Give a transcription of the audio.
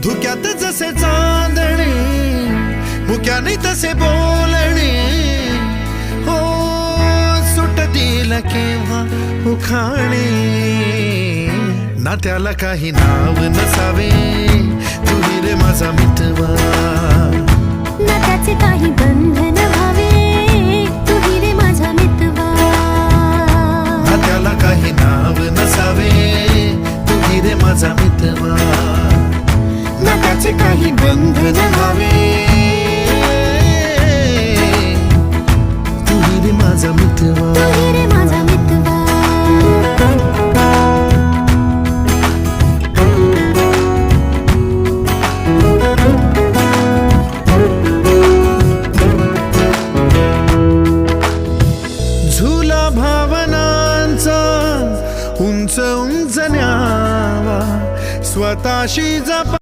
धुक्यात जसे चांदणे मुक्याने तसे बोलणे हो सुटतील केव्हा उखाणे ना त्याला काही नाव नसावे तुही रे माझा मितवा ना त्याचे काही बंधन व्हावे तुही रे माझा मितवा ना त्याला काही नाव नसावे तुही रे माझा मितवा ना त्याचे काही बंधन व्हावे तुही रे माझा मितवा तुही रे माझा मितवा झुला भावनांचा उंच उंच न्यावा स्वतःशी जपा